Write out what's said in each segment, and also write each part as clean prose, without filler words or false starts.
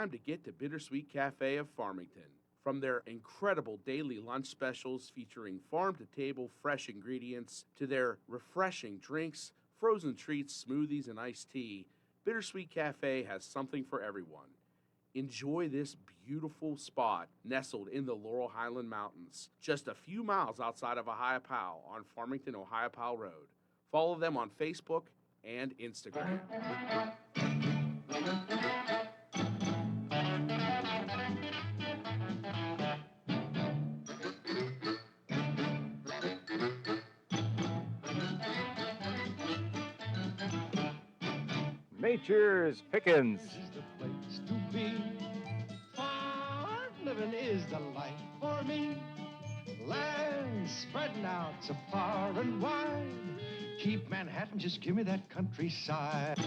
time to get to Bittersweet Cafe of Farmington. From their incredible daily lunch specials featuring farm to table fresh ingredients to their refreshing drinks, frozen treats, smoothies, and iced tea, Bittersweet Cafe has something for everyone. Enjoy this beautiful spot nestled in the Laurel Highland Mountains, just a few miles outside of Ohiopyle on Farmington, Ohiopyle Road. Follow them on Facebook and Instagram. Nature's Pickins. This is the place to be. Farm living is the life for me. Land spreading out so far and wide. Keep Manhattan, just give me that countryside.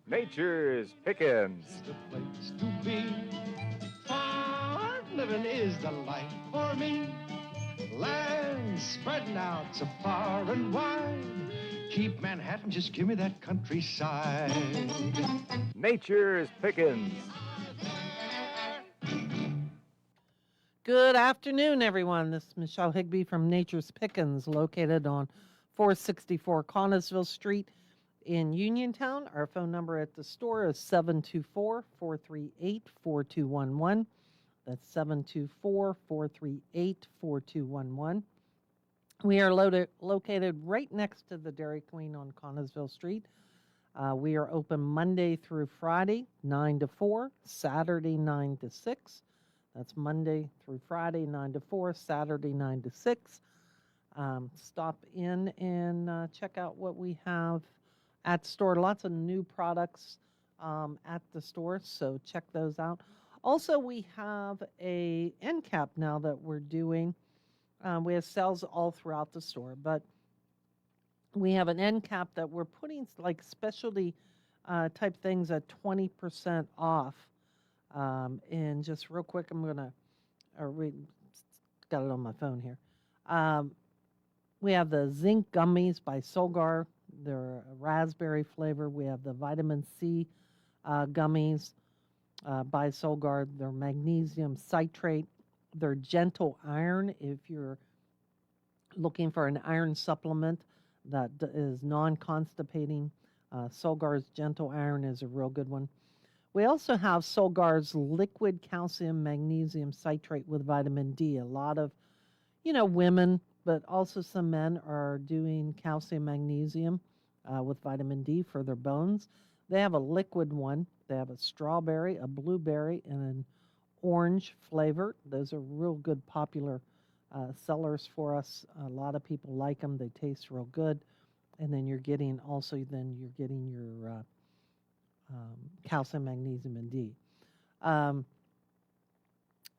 Nature's Pickins. This is the place to be. Farm living is the life for me. Land spreading out so far and wide. Keep Manhattan, just give me that countryside. Nature's Pickins. Good afternoon, everyone. This is Michelle Higbee from Nature's Pickins, located on 464 Connellsville Street in Uniontown. Our phone number at the store is 724-438-4211. That's 724-438-4211. We are located right next to the Dairy Queen on Connellsville Street. We are open Monday through Friday, 9 to 4, Saturday, 9 to 6. That's Monday through Friday, 9 to 4, Saturday, 9 to 6. Stop in and check out what we have at the store. Lots of new products at the store, so check those out. Also, we have a end cap now that we're doing. We have sales all throughout the store, but we have an end cap that we're putting like specialty type things at 20% off. And just real quick, I'm going to got it on my phone here. We have the zinc gummies by Solgar. They're a raspberry flavor. We have the vitamin C gummies by Solgar. They're magnesium citrate. They're gentle iron if you're looking for an iron supplement that is non-constipating. Solgar's gentle iron is a real good one. We also have Solgar's liquid calcium magnesium citrate with vitamin D. A lot of, women, but also some men are doing calcium magnesium with vitamin D for their bones. They have a liquid one. They have a strawberry, a blueberry, and an orange flavor. Those are real good popular sellers for us. A lot of people like them. They taste real good. And then you're getting your calcium, magnesium, and D.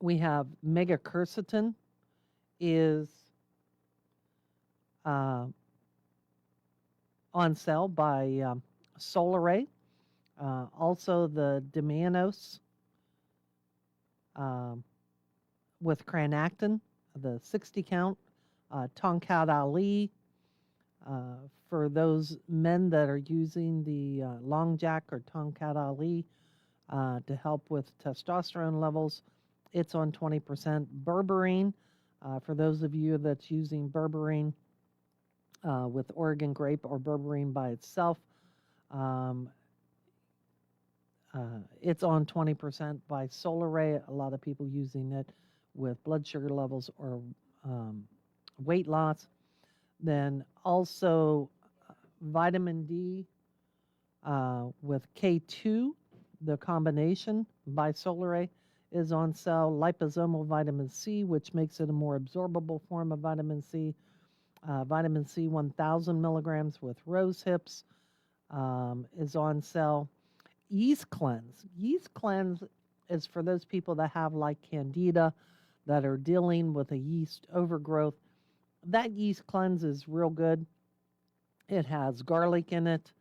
We have mega quercetin is on sale by Solaray. Also the Demanos with Cranactin, the 60 count, Tonkat Ali, for those men that are using the Long Jack or Tonkat Ali to help with testosterone levels, it's on 20%. Berberine, for those of you that's using berberine with Oregon grape or berberine by itself, it's on 20% by Solaray. A lot of people using it with blood sugar levels or weight loss. Then also vitamin D with K2, the combination by Solaray is on sale. Liposomal vitamin C, which makes it a more absorbable form of vitamin C. Vitamin C 1,000 milligrams with rose hips is on sale. Yeast Cleanse. Yeast Cleanse is for those people that have like Candida, that are dealing with a yeast overgrowth. That Yeast Cleanse is real good. It has garlic in it,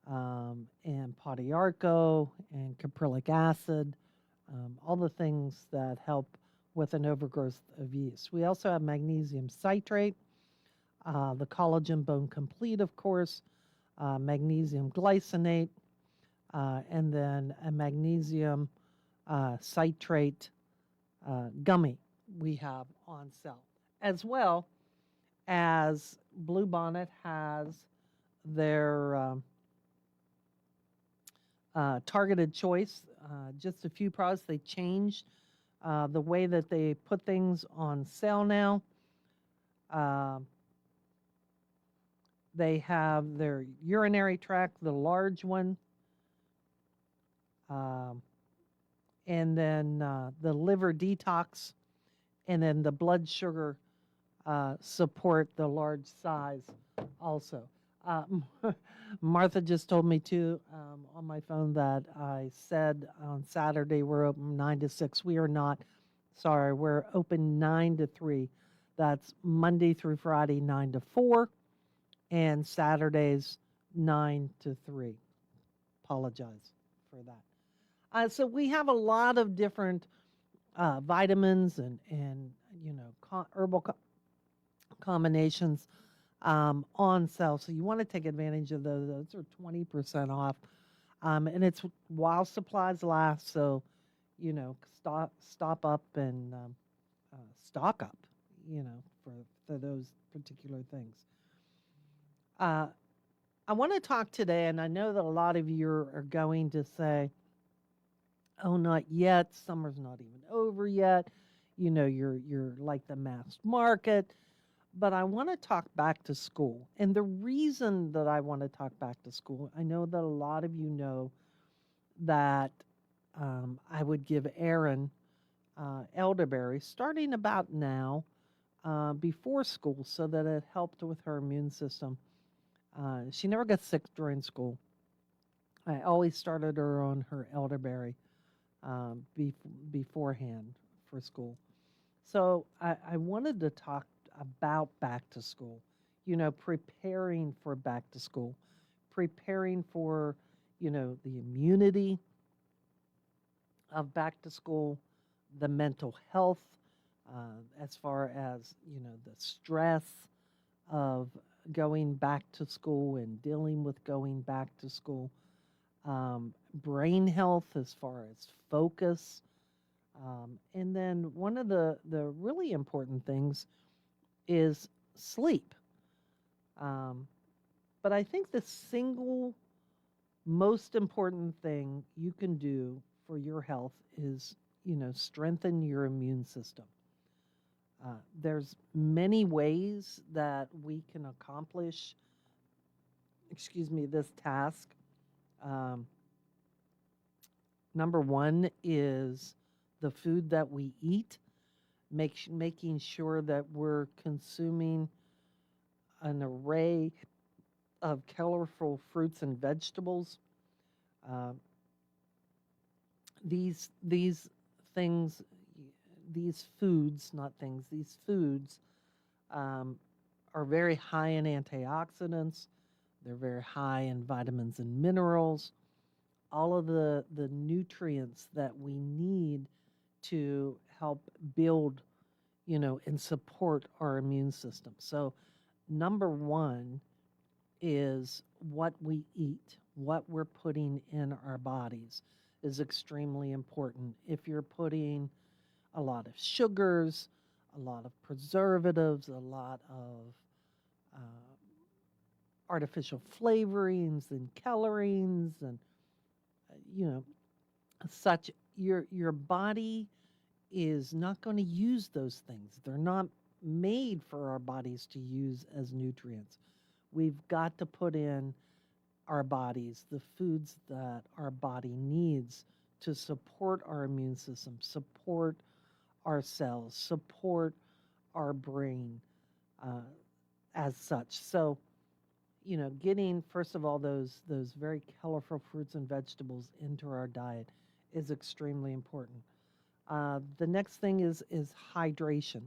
and Podiarco and caprylic acid, all the things that help with an overgrowth of yeast. We also have magnesium citrate, the collagen bone complete, of course, magnesium glycinate, and then a magnesium citrate gummy we have on sale, as well as Bluebonnet has their targeted choice. Just a few products. They changed the way that they put things on sale now. They have their urinary tract, the large one, um, and then the liver detox, and then the blood sugar support, the large size also. Martha just told me too on my phone that I said on Saturday we're open 9 to 6. We are not. Sorry, we're open 9 to 3. That's Monday through Friday, 9 to 4, and Saturdays, 9 to 3. Apologize for that. So we have a lot of different vitamins and herbal combinations on sale. So you want to take advantage of those. Those are 20% off. And it's while supplies last. So, stop up and stock up, for those particular things. I want to talk today, and I know that a lot of you are going to say, oh, not yet. Summer's not even over yet. You're like the mass market. But I want to talk back to school. And the reason that I want to talk back to school, I know that a lot of you know that I would give Erin elderberry starting about now before school so that it helped with her immune system. She never got sick during school. I always started her on her elderberry beforehand for school. So I wanted to talk about back to school, preparing for back to school, preparing for, the immunity of back to school, the mental health, as far as, the stress of going back to school and dealing with going back to school, brain health as far as focus. And then one of the really important things is sleep. But I think the single most important thing you can do for your health is, strengthen your immune system. There's many ways that we can accomplish, this task. Number one is the food that we eat. Making sure that we're consuming an array of colorful fruits and vegetables. These things, these foods, not things, these foods are very high in antioxidants. They're very high in vitamins and minerals. All of the nutrients that we need to help build, and support our immune system. So, number one is what we eat, what we're putting in our bodies is extremely important. If you're putting a lot of sugars, a lot of preservatives, a lot of artificial flavorings and colorings and, such, your body is not going to use those things. They're not made for our bodies to use as nutrients. We've got to put in our bodies the foods that our body needs to support our immune system, support our cells, support our brain as such. So, getting first of all those very colorful fruits and vegetables into our diet is extremely important. The next thing is hydration.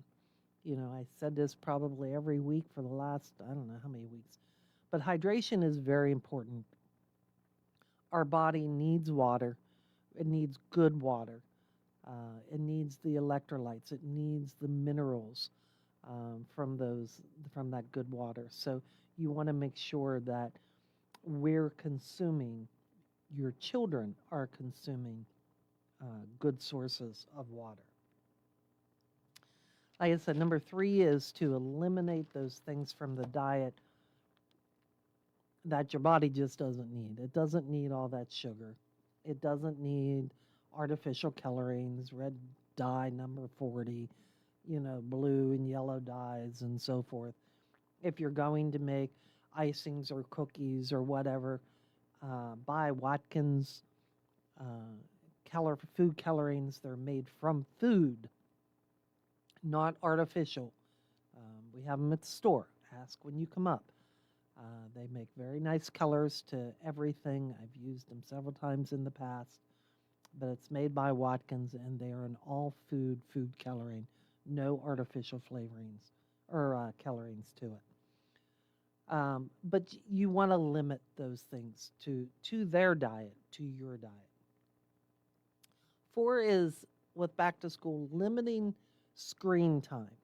I said this probably every week for the last, I don't know how many weeks, but hydration is very important. Our body needs water. It needs good water. It needs the electrolytes. It needs the minerals from that good water. So you want to make sure that we're consuming, your children are consuming good sources of water. Like I said, number 3 is to eliminate those things from the diet that your body just doesn't need. It doesn't need all that sugar. It doesn't need artificial colorings, red dye number 40, blue and yellow dyes and so forth. If you're going to make icings or cookies or whatever, buy Watkins food colorings. They're made from food, not artificial. We have them at the store. Ask when you come up. They make very nice colors to everything. I've used them several times in the past, but it's made by Watkins, and they are an all food coloring, no artificial flavorings or colorings to it. But you want to limit those things to their diet, to your diet. 4 is, with back to school, limiting screen time,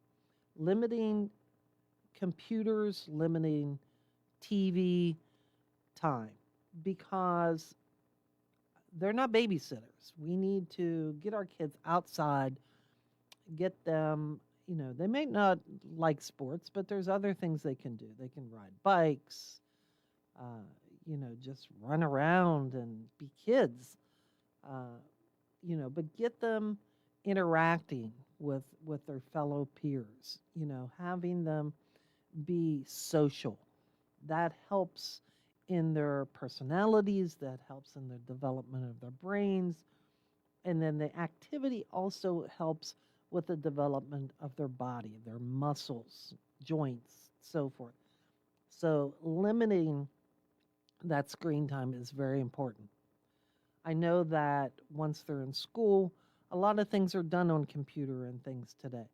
limiting computers, limiting TV time, because they're not babysitters. We need to get our kids outside, get them, they may not like sports, but there's other things they can do. They can ride bikes, just run around and be kids, but get them interacting with their fellow peers, having them be social. That helps in their personalities, that helps in the development of their brains. And then the activity also helps with the development of their body, their muscles, joints, so forth. So limiting that screen time is very important. I know that once they're in school, a lot of things are done on computer and things today,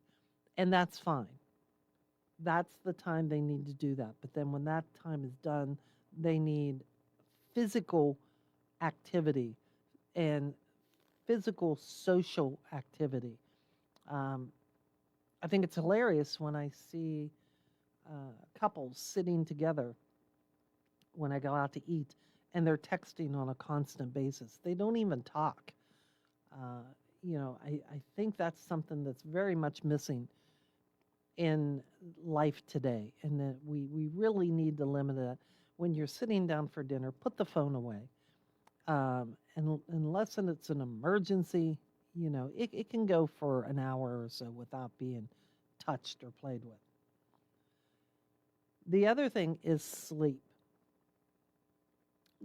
and that's fine. That's the time they need to do that. But then when that time is done, they need physical activity and physical social activity. I think it's hilarious when I see couples sitting together when I go out to eat, and they're texting on a constant basis. They don't even talk. I think that's something that's very much missing in life today, and that we really need to limit it. When you're sitting down for dinner, put the phone away. And unless it's an emergency, it can go for an hour or so without being touched or played with. The other thing is sleep.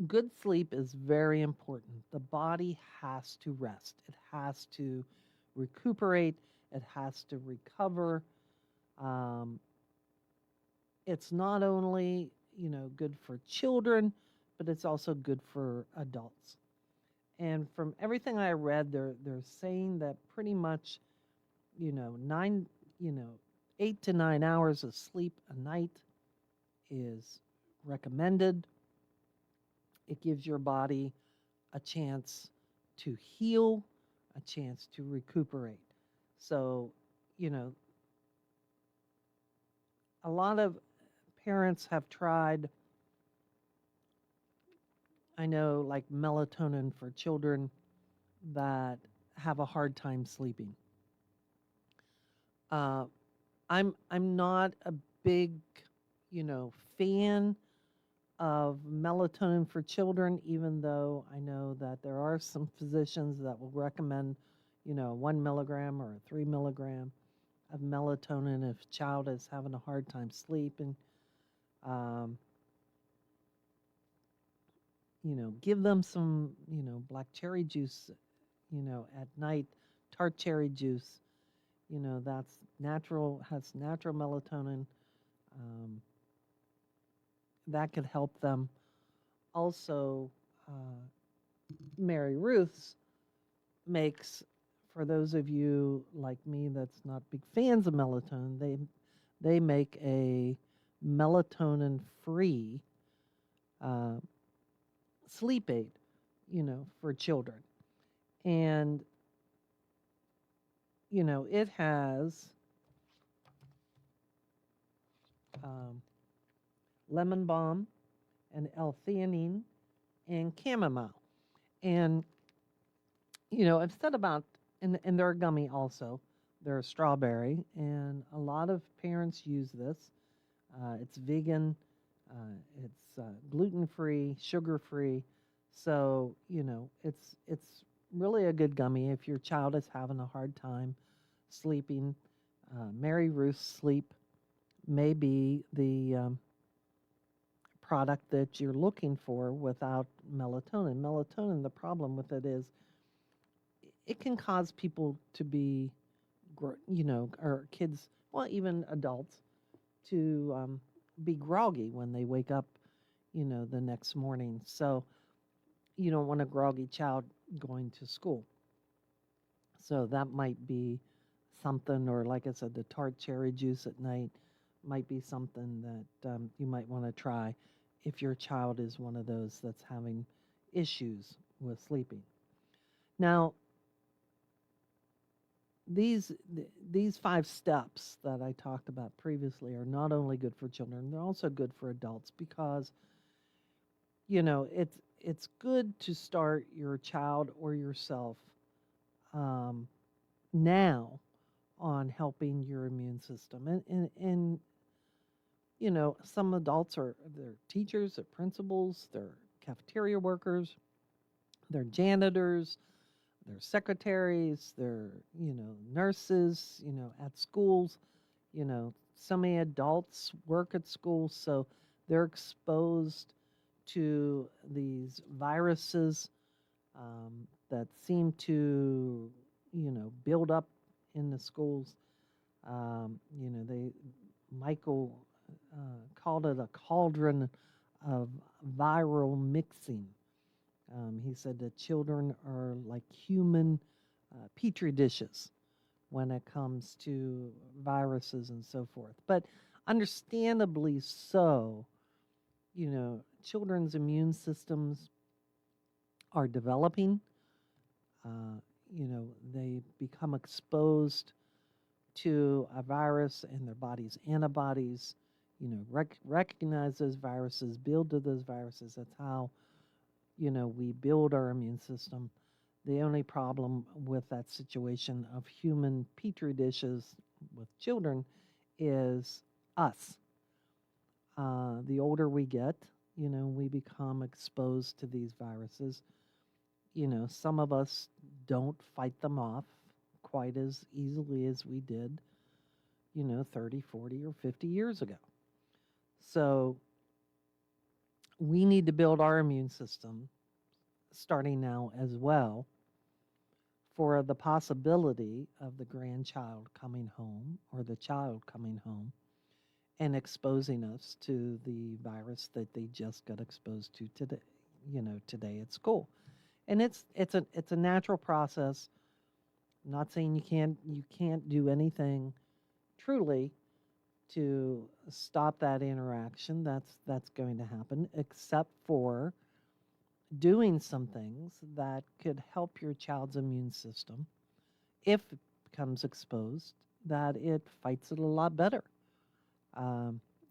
Good sleep is very important. The body has to rest. It has to recuperate. It has to recover. It's not only, good for children, but it's also good for adults. And from everything I read, they're saying that pretty much, 8 to 9 hours of sleep a night is recommended. It gives your body a chance to heal, a chance to recuperate. So, a lot of parents have tried, I know, like melatonin for children that have a hard time sleeping. I'm not a big, fan of melatonin for children, even though I know that there are some physicians that will recommend, 1 milligram or 3 milligram of melatonin if a child is having a hard time sleeping. Give them some, black cherry juice, at night, tart cherry juice, that's natural, has natural melatonin. That could help them. Also, Mary Ruth's makes, for those of you like me that's not big fans of melatonin, they make a melatonin-free sleep aid, for children. And, it has lemon balm and L-theanine and chamomile. And, I've said about, and they're a gummy also. They're a strawberry, and a lot of parents use this. It's vegan, it's gluten-free, sugar-free. So, it's really a good gummy if your child is having a hard time sleeping. Mary Ruth's Sleep may be the product that you're looking for without melatonin. Melatonin, the problem with it is it can cause people to be, or kids, well, even adults, to be groggy when they wake up, the next morning. So you don't want a groggy child going to school. So that might be something, or like I said, the tart cherry juice at night might be something that you might want to try if your child is one of those that's having issues with sleeping. Now, these 5 steps that I talked about previously are not only good for children, they're also good for adults because it's good to start your child or yourself now on helping your immune system. And some adults they're teachers, they're principals, they're cafeteria workers, they're janitors, they're secretaries, they're, nurses, at schools. So many adults work at schools, so they're exposed to these viruses that seem to, build up in the schools. Michael called it a cauldron of viral mixing. He said that children are like human petri dishes when it comes to viruses and so forth. But understandably so, children's immune systems are developing. They become exposed to a virus and their body's antibodies, recognize those viruses, build to those viruses. That's how, we build our immune system. The only problem with that situation of human petri dishes with children is us. The older we get, we become exposed to these viruses. Some of us don't fight them off quite as easily as we did, 30, 40, or 50 years ago. So we need to build our immune system starting now as well for the possibility of the grandchild coming home or the child coming home and exposing us to the virus that they just got exposed to today at school. And it's a natural process. I'm not saying you can't do anything truly to stop that interaction. That's going to happen, except for doing some things that could help your child's immune system if it becomes exposed, that it fights it a lot better.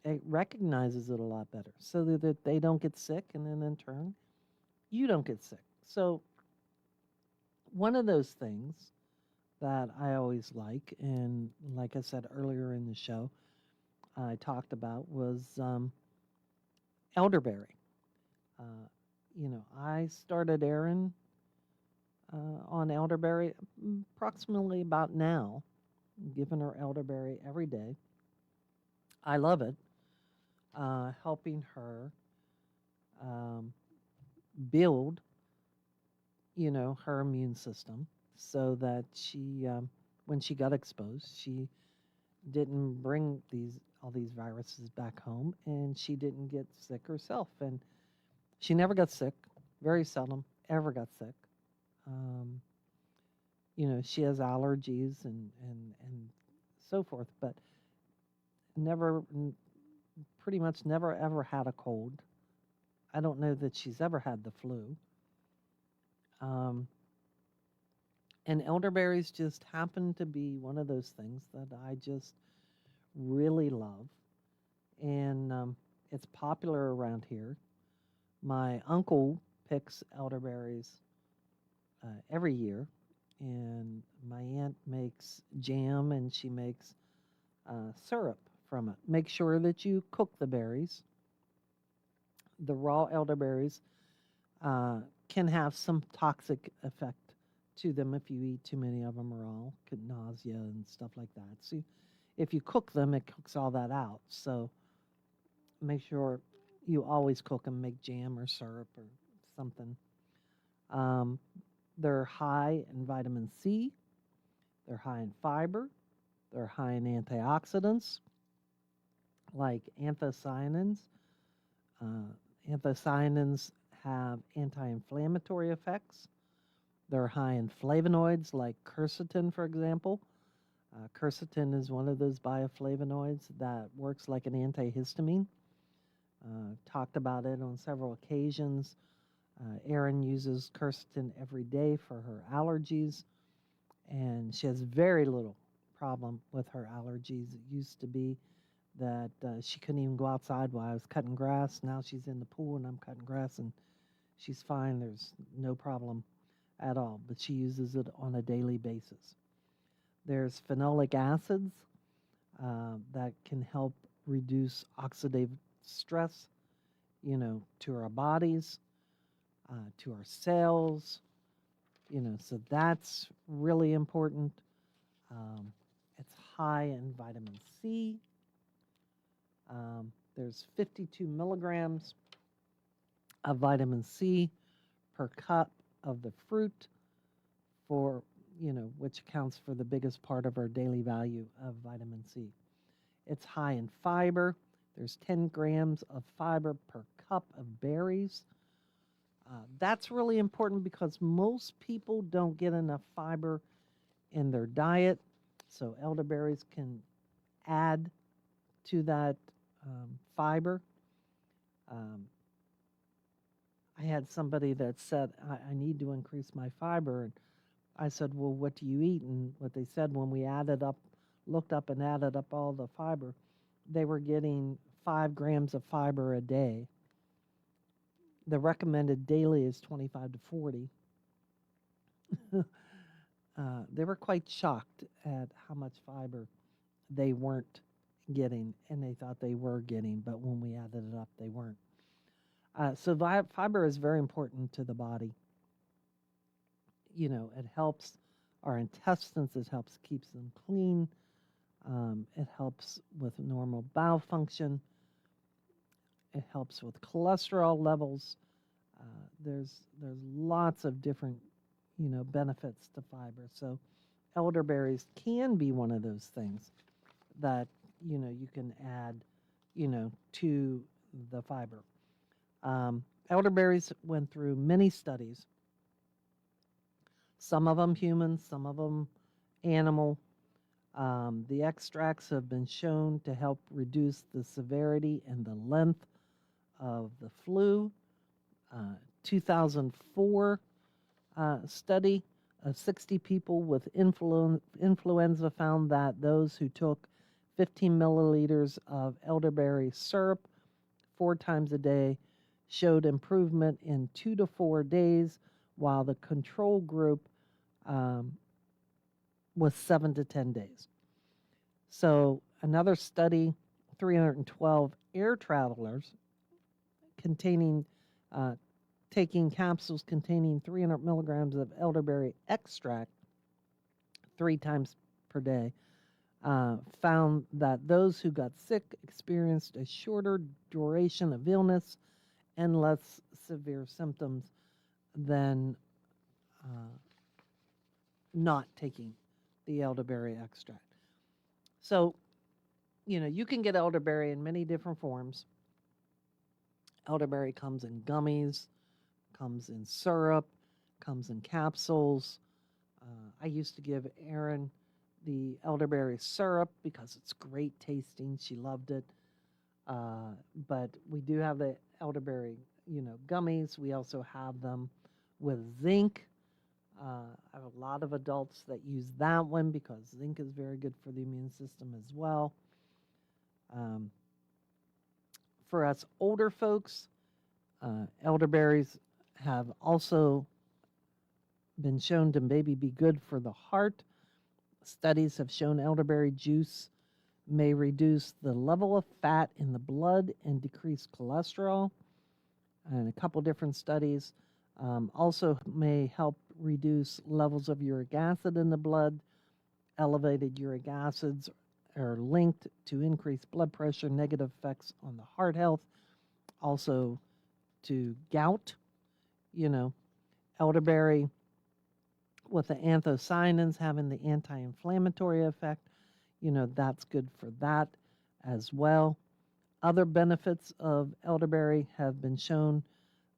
It recognizes it a lot better so that they don't get sick, and then in turn, you don't get sick. So one of those things that I always like, and like I said earlier in the show, I talked about was elderberry. I started Erin on elderberry approximately about now, giving her elderberry every day. I love it, helping her build, her immune system so that she, when she got exposed, she didn't bring all these viruses back home, and she didn't get sick herself. And she never got sick, very seldom ever got sick. She has allergies and so forth, but pretty much never ever had a cold. I don't know that she's ever had the flu. And elderberries just happen to be one of those things that I just really love. And it's popular around here. My uncle picks elderberries every year, and my aunt makes jam and she makes syrup from it. Make sure that you cook the berries. The raw elderberries can have some toxic effect to them if you eat too many of them raw, could nausea and stuff like that. So if you cook them, it cooks all that out. So make sure you always cook them, make jam or syrup or something. Um, they're high in vitamin C, they're high in fiber, they're high in antioxidants like anthocyanins. Uh, anthocyanins have anti inflammatory effects. They're high in flavonoids like quercetin, for example. Quercetin is one of those bioflavonoids that works like an antihistamine. Talked about it on several occasions. Erin uses quercetin every day for her allergies, and she has very little problem with her allergies. It used to be that she couldn't even go outside while I was cutting grass. Now she's in the pool and I'm cutting grass, and she's fine. There's no problem at all, but she uses it on a daily basis. There's phenolic acids that can help reduce oxidative stress, to our bodies, to our cells, so that's really important. It's high in vitamin C. There's 52 milligrams of vitamin C per cup of the fruit, for which accounts for the biggest part of our daily value of vitamin C. It's high in fiber. There's 10 grams of fiber per cup of berries. That's really important because most people don't get enough fiber in their diet, so elderberries can add to that fiber. Um, I had somebody that said, I need to increase my fiber. And I said, well, what do you eat? And what they said when we looked up and added up all the fiber, they were getting 5 grams of fiber a day. The recommended daily is 25 to 40. They were quite shocked at how much fiber they weren't getting, and they thought they were getting, but when we added it up, they weren't. So fiber is very important to the body. It helps our intestines. It helps keeps them clean. It helps with normal bowel function. It helps with cholesterol levels. There's lots of different benefits to fiber. So elderberries can be one of those things that you can add to the fiber. Elderberries went through many studies. Some of them human, some of them animal. The extracts have been shown to help reduce the severity and the length of the flu. 2004 study of 60 people with influenza found that those who took 15 milliliters of elderberry syrup 4 times a day showed improvement in 2 to 4 days, while the control group was 7 to 10 days. So another study, 312 air travelers taking capsules containing 300 milligrams of elderberry extract 3 times per day, found that those who got sick experienced a shorter duration of illness and less severe symptoms than not taking the elderberry extract. So, you can get elderberry in many different forms. Elderberry comes in gummies, comes in syrup, comes in capsules. I used to give Erin the elderberry syrup because it's great tasting. She loved it. But we do have the elderberry, gummies. We also have them with zinc. I have a lot of adults that use that one because zinc is very good for the immune system as well. For us older folks, Elderberries have also been shown to maybe be good for the heart. Studies have shown elderberry juice may reduce the level of fat in the blood and decrease cholesterol. And a couple different studies also may help reduce levels of uric acid in the blood. Elevated uric acids are linked to increased blood pressure, negative effects on the heart health, also to gout. You know, elderberry with the anthocyanins having the anti-inflammatory effect, that's good for that as well. Other benefits of elderberry have been shown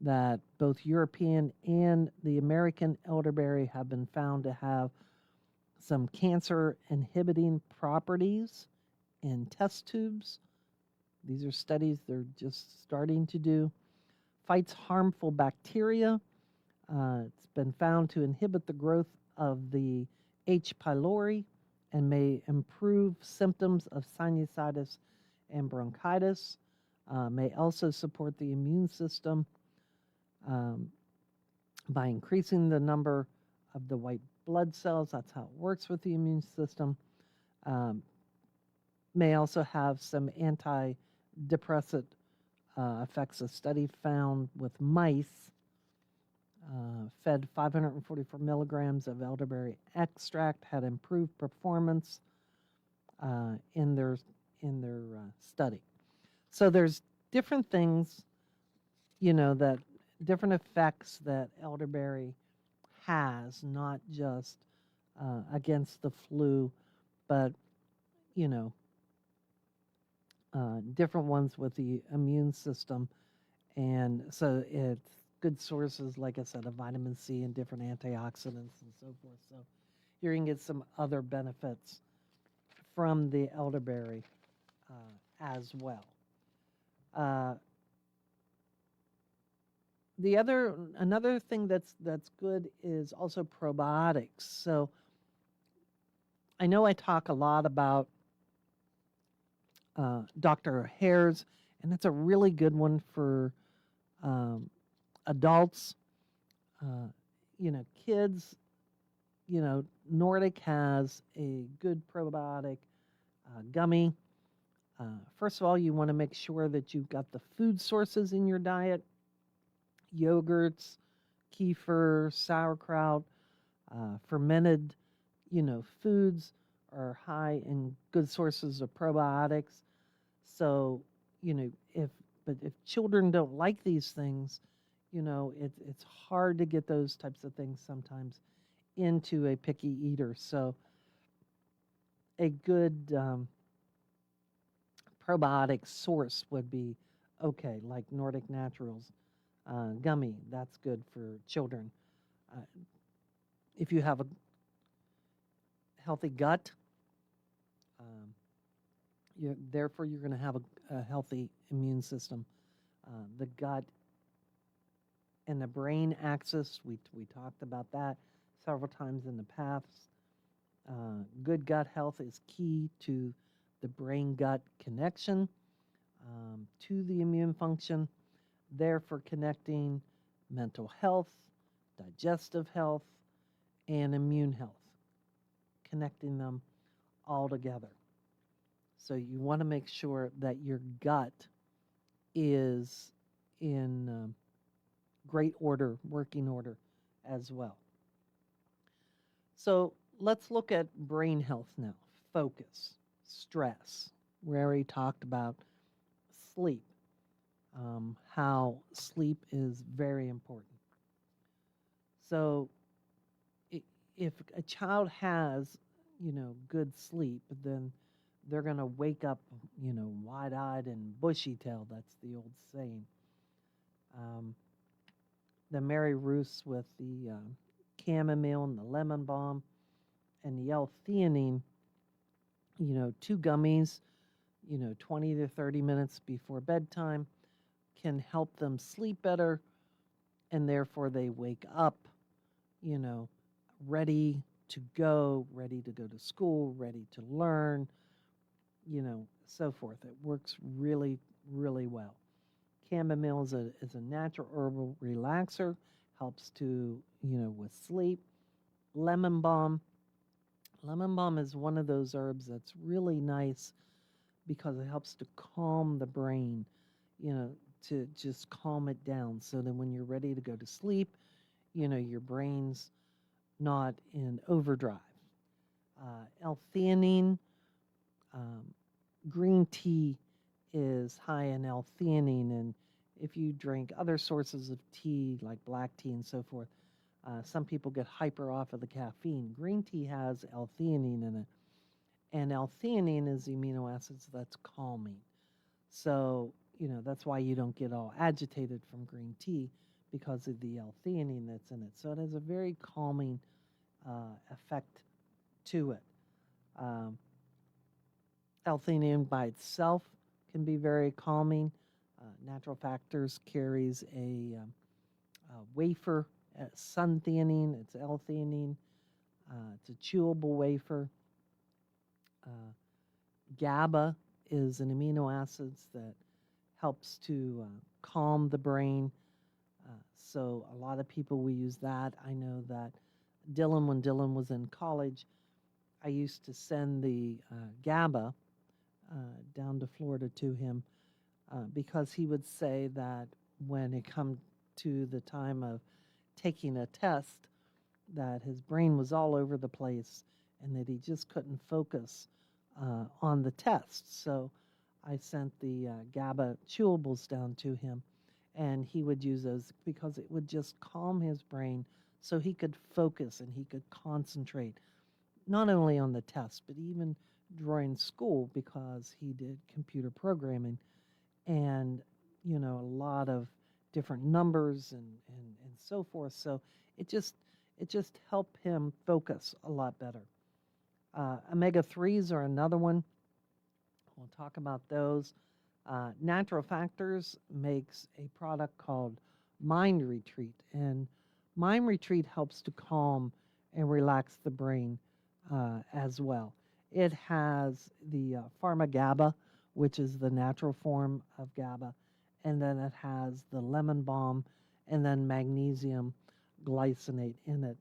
that both European and the American elderberry have been found to have some cancer inhibiting properties in test tubes. These are studies they're just starting to do. Fights harmful bacteria. It's been found to inhibit the growth of the H. pylori and may improve symptoms of sinusitis and bronchitis. May also support the immune system by increasing the number of the white blood cells. That's how it works with the immune system. May also have some antidepressant effects. A study found with mice fed 544 milligrams of elderberry extract had improved performance in their study. So there's different things, that different effects that elderberry has, not just against the flu, but different ones with the immune system. And so it's good sources, like I said, of vitamin C and different antioxidants and so forth. So you're going to get some other benefits from the elderberry as well. Another thing that's good is also probiotics. So I know I talk a lot about Dr. Hare's, and it's a really good one for adults. Kids. Nordic has a good probiotic gummy. First of all, you want to make sure that you've got the food sources in your diet: yogurts, kefir, sauerkraut, fermented, foods are high in good sources of probiotics. So, if children don't like these things, it's hard to get those types of things sometimes into a picky eater. So a good probiotic source would be okay, like Nordic Naturals gummy. That's good for children. If you have a healthy gut, therefore you're going to have a healthy immune system. The gut and the brain axis, we talked about that several times in the past. Good gut health is key to the brain-gut connection, to the immune function, therefore connecting mental health, digestive health, and immune health, connecting them all together. So you want to make sure that your gut is in great order, working order as well. So let's look at brain health now. Focus, stress. We already talked about sleep, how sleep is very important. So if a child has, good sleep, then they're going to wake up, wide-eyed and bushy-tailed. That's the old saying. The Mary Roos with the chamomile and the lemon balm and the L-theanine, 2 gummies, 20 to 30 minutes before bedtime can help them sleep better, and therefore they wake up, ready to go to school, ready to learn, so forth. It works really, really well. Chamomile is a natural herbal relaxer, helps to, with sleep. Lemon balm. Lemon balm is one of those herbs that's really nice because it helps to calm the brain, you know, to just calm it down so that when you're ready to go to sleep, your brain's not in overdrive. L-theanine, um, green tea is high in L-theanine, and if you drink other sources of tea like black tea and so forth, some people get hyper off of the caffeine. Green tea has L-theanine in it, and L-theanine is the amino acids that's calming. So, that's why you don't get all agitated from green tea because of the L-theanine that's in it. So it has a very calming effect to it. Um, L-theanine by itself can be very calming. Natural Factors carries a wafer, sun-theanine, it's L-theanine. It's a chewable wafer. GABA is an amino acid that helps to calm the brain. So a lot of people will use that. I know that when Dylan was in college, I used to send the GABA down to Florida to him because he would say that when it come to the time of taking a test, that his brain was all over the place and that he just couldn't focus on the test. So I sent the GABA chewables down to him, and he would use those because it would just calm his brain so he could focus and he could concentrate, not only on the test, but even during school because he did computer programming and, a lot of different numbers and so forth. So it just helped him focus a lot better. Omega-3s are another one. We'll talk about those. Natural Factors makes a product called Mind Retreat, and Mind Retreat helps to calm and relax the brain as well. It has the pharma-GABA, which is the natural form of GABA, and then it has the lemon balm and then magnesium glycinate in it,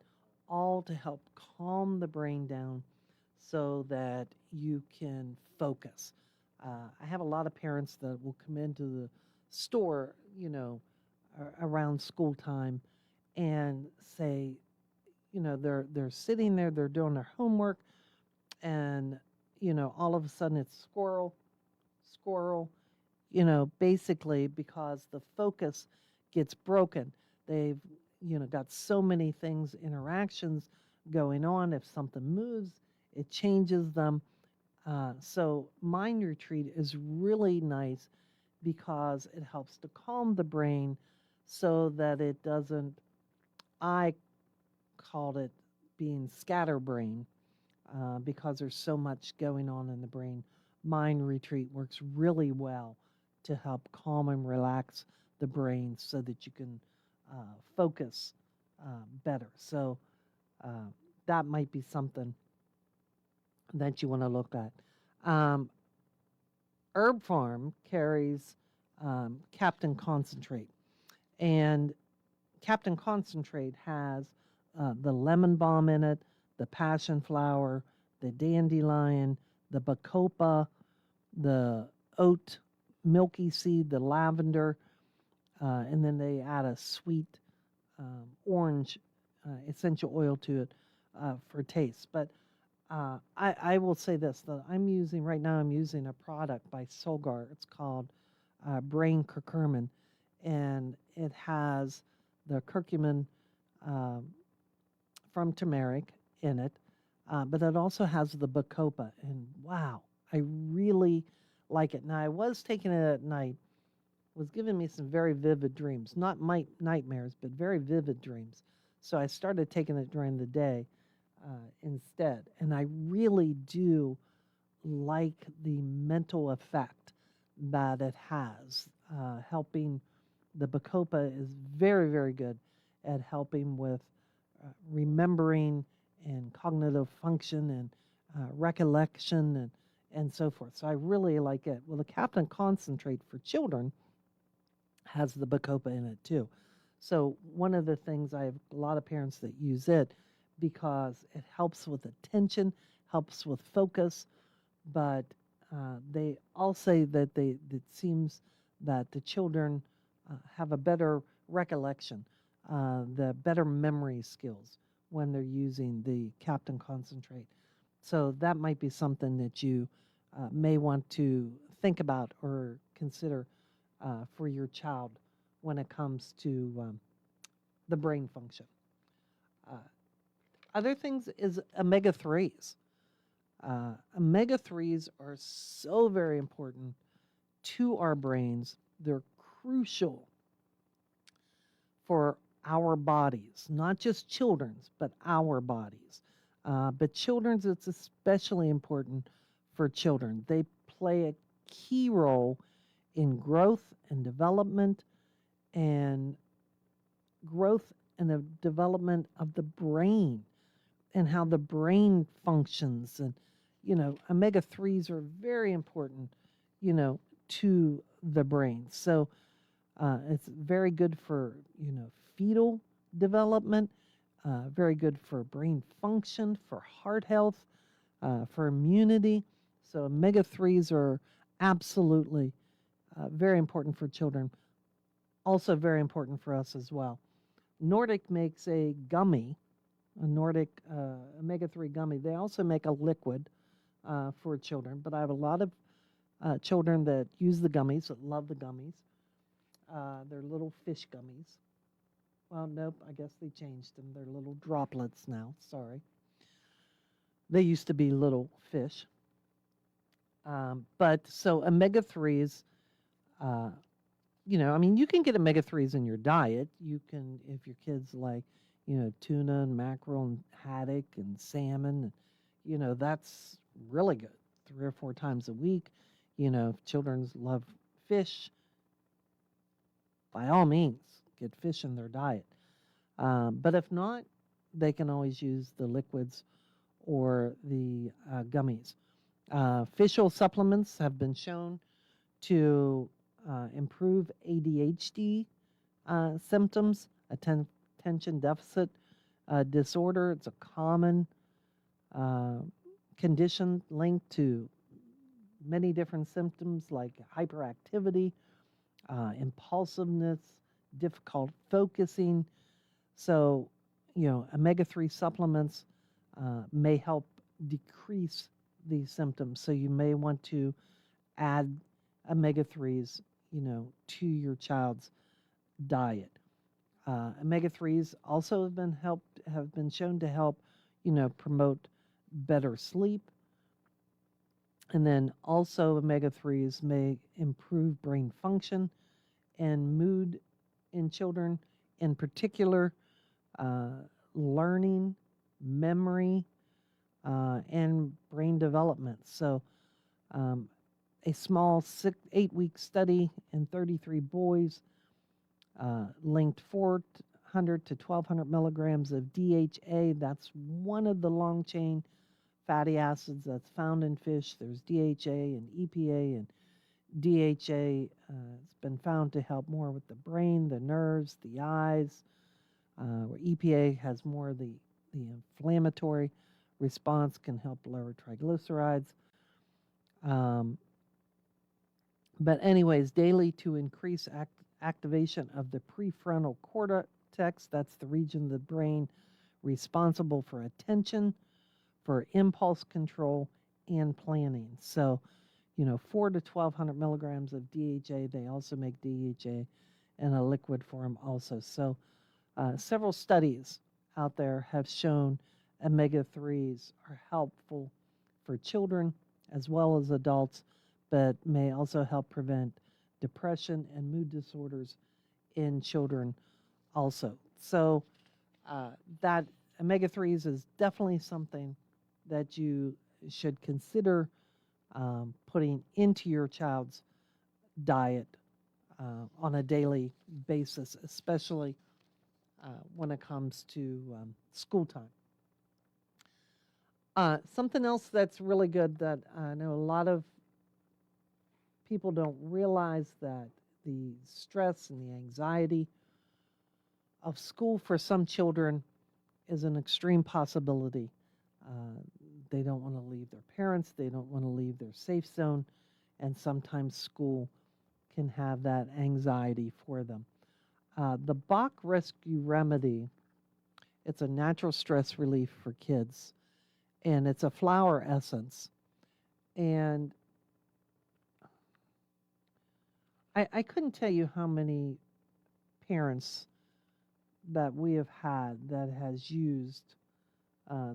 all to help calm the brain down so that you can focus. I have a lot of parents that will come into the store, around school time and say, they're sitting there, they're doing their homework, and all of a sudden it's squirrel, basically because the focus gets broken. They've got so many things, interactions going on. If something moves, it changes them. So Mind Retreat is really nice because it helps to calm the brain so that it doesn't, I called it being scatterbrain because there's so much going on in the brain. Mind Retreat works really well to help calm and relax the brain so that you can focus better. So that might be something that you want to look at. Herb Farm carries Captain Concentrate, and Captain Concentrate has the lemon balm in it, the passion flower, the dandelion, the bacopa, the oat milky seed, the lavender, and then they add a sweet orange essential oil to it for taste. But I will say this, that I'm using a product by Solgar. It's called Brain Curcumin, and it has the curcumin from turmeric in it, but it also has the bacopa, and wow, I really like it. Now, I was taking it at night, was giving me some very vivid dreams, not nightmares, but very vivid dreams. So I started taking it during the day instead, and I really do like the mental effect that it has, helping. The bacopa is very, very good at helping with remembering and cognitive function and recollection and so forth. So I really like it. Well, the Captain Concentrate for children has the bacopa in it too. So one of the things, I have a lot of parents that use it because it helps with attention, helps with focus, but they all say that it seems that the children have a better recollection, the better memory skills when they're using the Captain Concentrate. So that might be something that you may want to think about or consider for your child when it comes to the brain function. Uh, Other things is omega 3s. Omega 3s are so very important to our brains. They're crucial for our bodies, not just children's, but our bodies. But children's, it's especially important for children. They play a key role in growth and development and growth and the development of the brain and how the brain functions. And, omega 3s are very important, to the brain. So it's very good for, fetal development, very good for brain function, for heart health, for immunity. So omega 3s are absolutely very important for children, also very important for us as well. Nordic makes a gummy, a Nordic omega 3 gummy. They also make a liquid for children, but I have a lot of children that use the gummies, that love the gummies. They're little fish gummies. Well, nope, I guess they changed them. They're little droplets now. Sorry. They used to be little fish. But so omega 3s, you can get omega 3s in your diet. You can, if your kids like, tuna and mackerel and haddock and salmon, that's really good. 3 or 4 times a week. If children love fish, by all means, get fish in their diet. But if not, they can always use the liquids or the gummies. Fish oil supplements have been shown to improve ADHD symptoms, attention deficit disorder. It's a common condition linked to many different symptoms like hyperactivity, impulsiveness, difficult focusing. So, omega 3 supplements may help decrease these symptoms. So, you may want to add omega 3s, to your child's diet. Omega 3s also have been shown to help, promote better sleep. And then also omega 3s may improve brain function and mood in children, in particular, learning, memory, and brain development. So a small 8-week study in 33 boys linked 400 to 1,200 milligrams of DHA. That's one of the long-chain fatty acids that's found in fish. There's DHA and EPA, and DHA has been found to help more with the brain, the nerves, the eyes, where EPA has more of the inflammatory response, can help lower triglycerides. But anyways, daily to increase activation of the prefrontal cortex, that's the region of the brain responsible for attention, for impulse control, and planning. So, 4 to 1,200 milligrams of DHA. They also make DHA in a liquid form also. So, several studies out there have shown omega 3s are helpful for children as well as adults, but may also help prevent depression and mood disorders in children also. So, that omega 3s is definitely something that you should consider putting into your child's diet on a daily basis, especially when it comes to school time. Something else that's really good that I know a lot of people don't realize that the stress and the anxiety of school for some children is an extreme possibility. Uh, they don't want to leave their parents, they don't want to leave their safe zone, and sometimes school can have that anxiety for them. The Bach Rescue Remedy, it's a natural stress relief for kids, and it's a flower essence. And I couldn't tell you how many parents that we have had that has used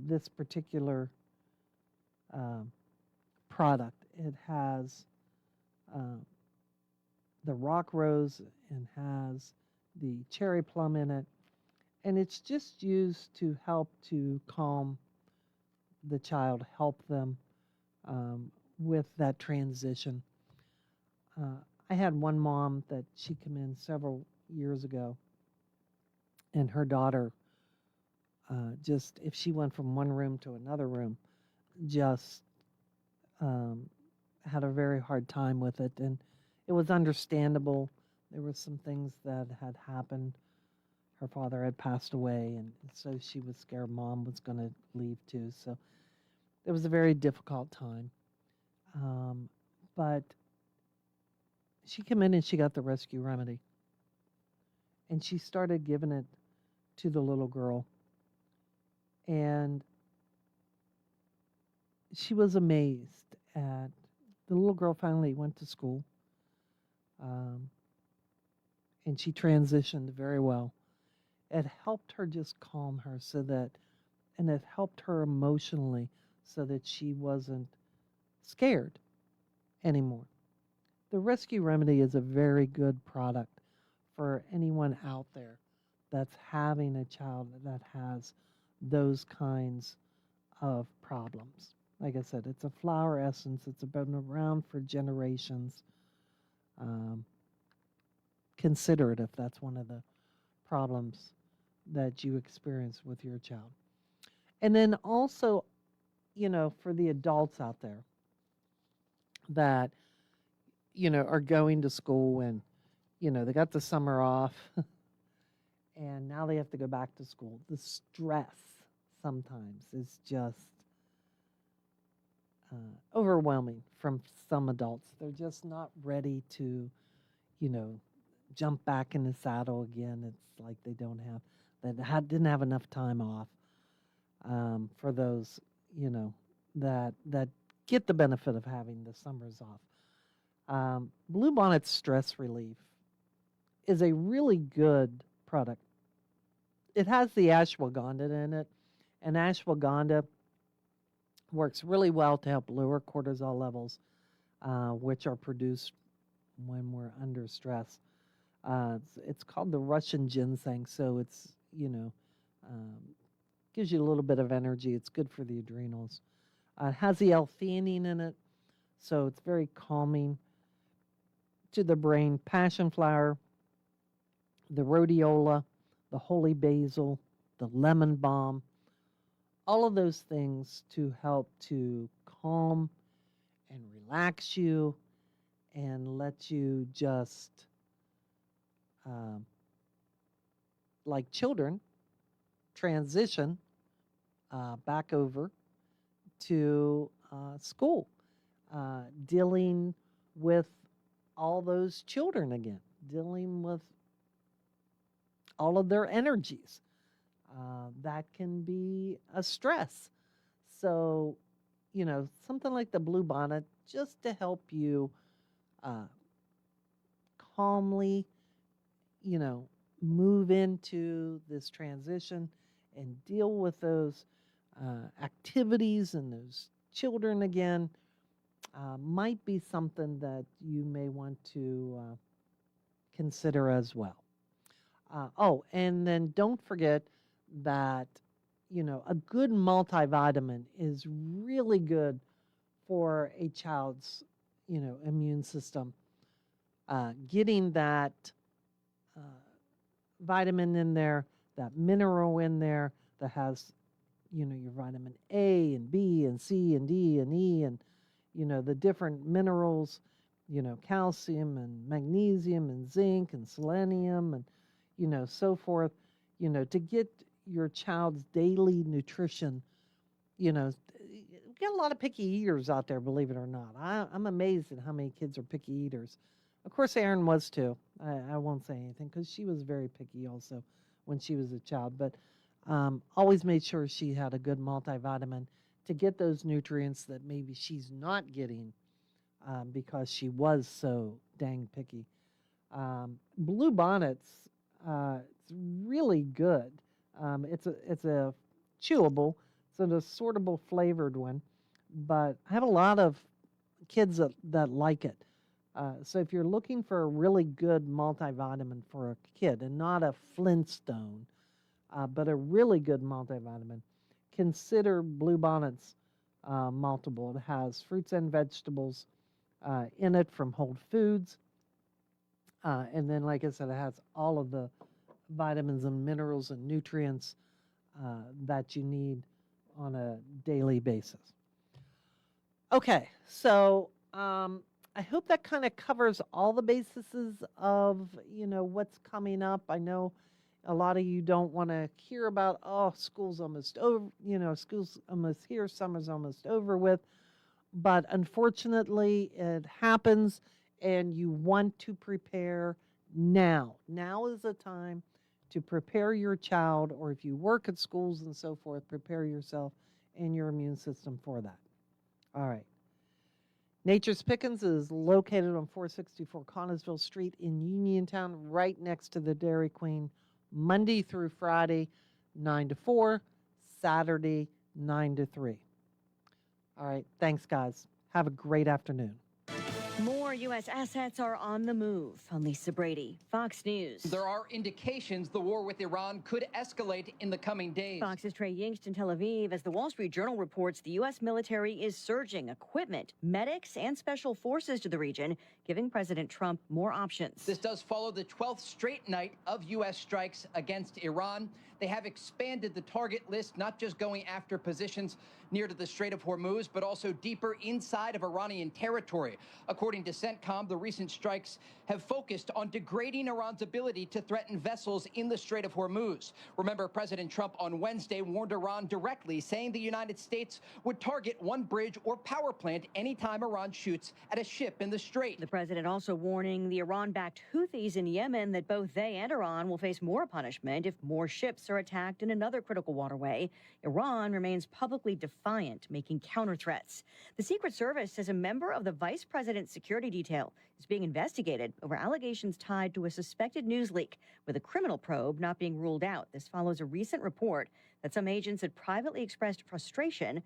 this particular um, product. It has uh, the rock rose and has the cherry plum in it, and it's just used to help to calm the child, help them with that transition. Uh, I had one mom that she came in several years ago, and her daughter just, if she went from one room to another room, just um, had a very hard time with it. And it was understandable. There were some things that had happened. Her father had passed away, and so she was scared mom was going to leave too. So it was a very difficult time. But she came in and she got the rescue remedy, and she started giving it to the little girl. And she was amazed at the little girl finally went to school, um, and she transitioned very well. It helped her just calm her so that, and it helped her emotionally so that she wasn't scared anymore. The Rescue Remedy is a very good product for anyone out there that's having a child that has those kinds of problems. Like I said, it's a flower essence. It's been around for generations. Um, Consider it if that's one of the problems that you experience with your child. And then also, for the adults out there that, are going to school and, they got the summer off and now they have to go back to school. The stress sometimes is just overwhelming from some adults. They're just not ready to, you know, jump back in the saddle again. It's like they don't have didn't have enough time off for those, that get the benefit of having the summers off. Bluebonnet Stress Relief is a really good product. It has the ashwagandha in it, and ashwagandha works really well to help lower cortisol levels, which are produced when we're under stress. It's called the Russian ginseng, so it's, um, gives you a little bit of energy. It's good for the adrenals. It has the L-theanine in it, so it's very calming to the brain. Passion flower, the rhodiola, the holy basil, the lemon balm, all of those things to help to calm and relax you and let you just, like children, transition back over to school, dealing with all those children again, dealing with all of their energies. That can be a stress. So, something like the Bluebonnet, just to help you calmly, move into this transition and deal with those activities and those children again, might be something that you may want to consider as well. And then don't forget that, a good multivitamin is really good for a child's, immune system. Getting that uh, vitamin in there, that mineral in there that has, your vitamin A and B and C and D and E and, the different minerals calcium and magnesium and zinc and selenium and, so forth, to get your child's daily nutrition. We got a lot of picky eaters out there, believe it or not. I'm amazed at how many kids are picky eaters. Of course, Erin was too. I won't say anything because she was very picky also when she was a child, but always made sure she had a good multivitamin to get those nutrients that maybe she's not getting because she was so dang picky. Blue Bonnets, it's really good. It's a chewable, it's an assortable flavored one, but I have a lot of kids that like it. So if you're looking for a really good multivitamin for a kid and not a Flintstone, but a really good multivitamin, consider Blue Bonnet's multiple. It has fruits and vegetables in it from Whole Foods. And then, like I said, it has all of the vitamins and minerals and nutrients that you need on a daily basis. Okay, so I hope that kind of covers all the bases of, what's coming up. I know a lot of you don't want to hear about, school's almost over, school's almost here, summer's almost over with. But unfortunately, it happens, and you want to prepare now. Now is the time to prepare your child, or if you work at schools and so forth, prepare yourself and your immune system for that. All right. Nature's Pickins is located on 464 Connellsville Street in Uniontown, right next to the Dairy Queen, Monday through Friday, 9 to 4, Saturday, 9 to 3. All right. Thanks, guys. Have a great afternoon. More U.S. assets are on the move. I'm Lisa Brady, Fox News. There are indications the war with Iran could escalate in the coming days. Fox's Trey Yingst in Tel Aviv. As the Wall Street Journal reports, the U.S. military is surging equipment, medics, and special forces to the region, giving President Trump more options. This does follow the 12th straight night of U.S. strikes against Iran. They have expanded the target list, not just going after positions near to the Strait of Hormuz, but also deeper inside of Iranian territory. According to CENTCOM, the recent strikes have focused on degrading Iran's ability to threaten vessels in the Strait of Hormuz. Remember, President Trump on Wednesday warned Iran directly, saying the United States would target one bridge or power plant anytime Iran shoots at a ship in the Strait. The president also warning the Iran-backed Houthis in Yemen that both they and Iran will face more punishment if more ships are attacked in another critical waterway. Iran remains publicly defiant, making counter threats. The Secret Service says a member of the vice president's security detail is being investigated over allegations tied to a suspected news leak, with a criminal probe not being ruled out. This follows a recent report that some agents had privately expressed frustration